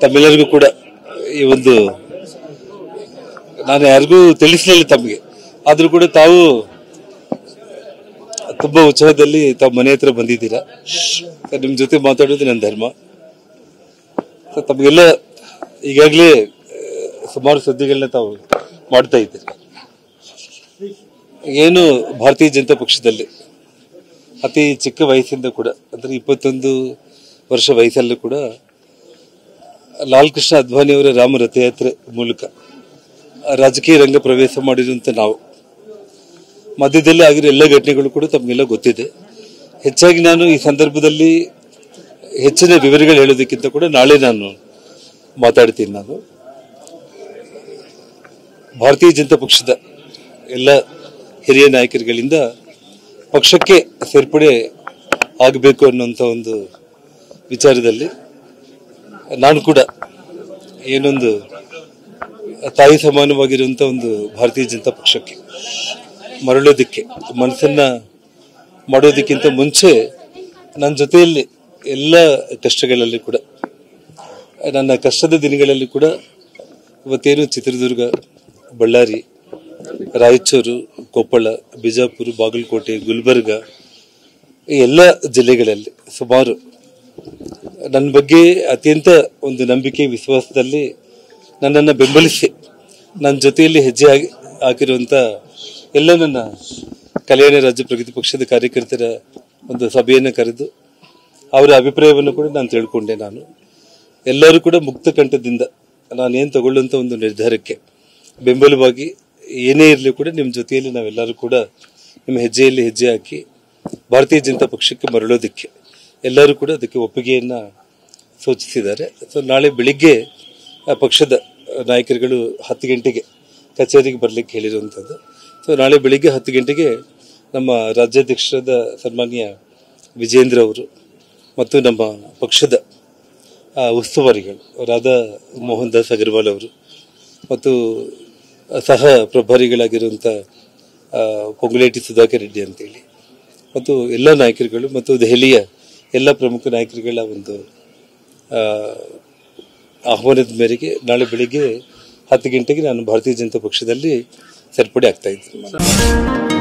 ತಮ್ಮೆಲ್ಲರಿಗೂ ಕೂಡ ಈ ಒಂದು ನಾನು ಯಾರಿಗೂ ತಿಳಿಸಲಿಲ್ಲ ತಮಗೆ, ಆದರೂ ಕೂಡ ತಾವು ತುಂಬಾ ಉತ್ಸಾಹದಲ್ಲಿ ತಾವು ಮನೆ ಹತ್ರ ಬಂದಿದ್ದೀರಾ. ನಿಮ್ಮ ಜೊತೆ ಮಾತಾಡೋದು ನನ್ನ ಧರ್ಮ. ತಮಗೆಲ್ಲ ಈಗಾಗಲೇ ಸುಮಾರು ಸುದ್ದಿಗಳನ್ನ ತಾವು ಮಾಡ್ತಾ ಇದ್ದೀರಿ. ಏನು ಭಾರತೀಯ ಜನತಾ ಪಕ್ಷದಲ್ಲಿ ಅತಿ ಚಿಕ್ಕ ವಯಸ್ಸಿಂದ ಕೂಡ ಅಂದ್ರೆ 21 ವರ್ಷ ವಯಸ್ಸಲ್ಲೂ ಕೂಡ ಲಾಲ್ ಕೃಷ್ಣ ಅದ್ವಾನಿಯವರ ರಾಮ ರಥಯಾತ್ರೆ ಮೂಲಕ ರಾಜಕೀಯ ರಂಗ ಪ್ರವೇಶ ಮಾಡಿರುವಂತ ನಾವು ಮಧ್ಯದಲ್ಲಿ ಆಗಿರೋ ಎಲ್ಲ ಘಟನೆಗಳು ಕೂಡ ತಮಗೆಲ್ಲ ಗೊತ್ತಿದೆ. ಹೆಚ್ಚಾಗಿ ನಾನು ಈ ಸಂದರ್ಭದಲ್ಲಿ ಹೆಚ್ಚಿನ ವಿವರಗಳು ಹೇಳೋದಕ್ಕಿಂತ ಕೂಡ ನಾಳೆ ನಾನು ಮಾತಾಡ್ತೀನಿ. ನಾನು ಭಾರತೀಯ ಜನತಾ ಪಕ್ಷದ ಎಲ್ಲ ಹಿರಿಯ ನಾಯಕರುಗಳಿಂದ ಪಕ್ಷಕ್ಕೆ ಸೇರ್ಪಡೆ ಆಗಬೇಕು ಅನ್ನುವಂಥ ಒಂದು ವಿಚಾರದಲ್ಲಿ ನಾನು ಕೂಡ ಏನೊಂದು ತಾಯಿ ಸಮಾನವಾಗಿರುವಂಥ ಒಂದು ಭಾರತೀಯ ಜನತಾ ಪಕ್ಷಕ್ಕೆ ಮರಳೋದಕ್ಕೆ ಮನಸ್ಸನ್ನ ಮಾಡೋದಕ್ಕಿಂತ ಮುಂಚೆ ನನ್ನ ಜೊತೆಯಲ್ಲಿ ಎಲ್ಲ ಕಷ್ಟಗಳಲ್ಲಿ ಕೂಡ ನನ್ನ ಕಷ್ಟದ ದಿನಗಳಲ್ಲಿ ಕೂಡ ಇವತ್ತೇನು ಚಿತ್ರದುರ್ಗ, ಬಳ್ಳಾರಿ, ರಾಯಚೂರು, ಕೊಪ್ಪಳ, ಬಿಜಾಪುರ, ಬಾಗಲಕೋಟೆ, ಗುಲ್ಬರ್ಗ ಈ ಎಲ್ಲ ಜಿಲ್ಲೆಗಳಲ್ಲಿ ಸುಮಾರು ನನ್ನ ಬಗ್ಗೆ ಅತ್ಯಂತ ಒಂದು ನಂಬಿಕೆ ವಿಶ್ವಾಸದಲ್ಲಿ ನನ್ನನ್ನು ಬೆಂಬಲಿಸಿ ನನ್ನ ಜೊತೆಯಲ್ಲಿ ಹೆಜ್ಜೆ ಹಾಕಿರುವಂಥ ಎಲ್ಲ ನನ್ನ ಕಲ್ಯಾಣ ರಾಜ್ಯ ಪ್ರಗತಿ ಪಕ್ಷದ ಕಾರ್ಯಕರ್ತರ ಒಂದು ಸಭೆಯನ್ನು ಕರೆದು ಅವರ ಅಭಿಪ್ರಾಯವನ್ನು ಕೂಡ ನಾನು ತಿಳ್ಕೊಂಡೆ. ನಾನು ಎಲ್ಲರೂ ಕೂಡ ಮುಕ್ತ ಕಂಠದಿಂದ ನಾನೇನು ತಗೊಳ್ಳುವಂಥ ಒಂದು ನಿರ್ಧಾರಕ್ಕೆ ಬೆಂಬಲವಾಗಿ ಏನೇ ಇರಲಿ ಕೂಡ ನಿಮ್ಮ ಜೊತೆಯಲ್ಲಿ ನಾವೆಲ್ಲರೂ ಕೂಡ ನಿಮ್ಮ ಹೆಜ್ಜೆಯಲ್ಲಿ ಹೆಜ್ಜೆ ಹಾಕಿ ಭಾರತೀಯ ಜನತಾ ಪಕ್ಷಕ್ಕೆ ಮರಳೋದಕ್ಕೆ ಎಲ್ಲರೂ ಕೂಡ ಅದಕ್ಕೆ ಒಪ್ಪಿಗೆಯನ್ನ ಸೂಚಿಸಿದ್ದಾರೆ. ಸೊ ನಾಳೆ ಬೆಳಿಗ್ಗೆ ಪಕ್ಷದ ನಾಯಕರುಗಳು 10 ಗಂಟೆಗೆ ಕಚೇರಿಗೆ ಬರಲಿಕ್ಕೆ ಹೇಳಿರುವಂಥದ್ದು. ಸೊ ನಾಳೆ ಬೆಳಿಗ್ಗೆ 10 ಗಂಟೆಗೆ ನಮ್ಮ ರಾಜ್ಯಾಧ್ಯಕ್ಷರಾದ ಸನ್ಮಾನ್ಯ ವಿಜೇಂದ್ರ ಅವರು ಮತ್ತು ನಮ್ಮ ಪಕ್ಷದ ಉಸ್ತುವಾರಿಗಳು ರಾಧಾ ಮೋಹನ್ ದಾಸ್ ಅಗರ್ವಾಲ್ ಅವರು ಮತ್ತು ಸಹ ಪ್ರಭಾರಿಗಳಾಗಿರುವಂಥ ಕೊಂಗುಲೇಟಿ ಸುಧಾಕರ್ ರೆಡ್ಡಿ ಅಂತೇಳಿ ಮತ್ತು ಎಲ್ಲ ನಾಯಕರುಗಳು ಮತ್ತು ದೆಹಲಿಯ ಎಲ್ಲ ಪ್ರಮುಖ ನಾಯಕರುಗಳ ಒಂದು ಆಹ್ವಾನದ ಮೇರೆಗೆ ನಾಳೆ ಬೆಳಿಗ್ಗೆ 10 ಗಂಟೆಗೆ ನಾನು ಭಾರತೀಯ ಜನತಾ ಪಕ್ಷದಲ್ಲಿ ಸೇರ್ಪಡೆ ಆಗ್ತಾ ಇದ್ದೀನಿ.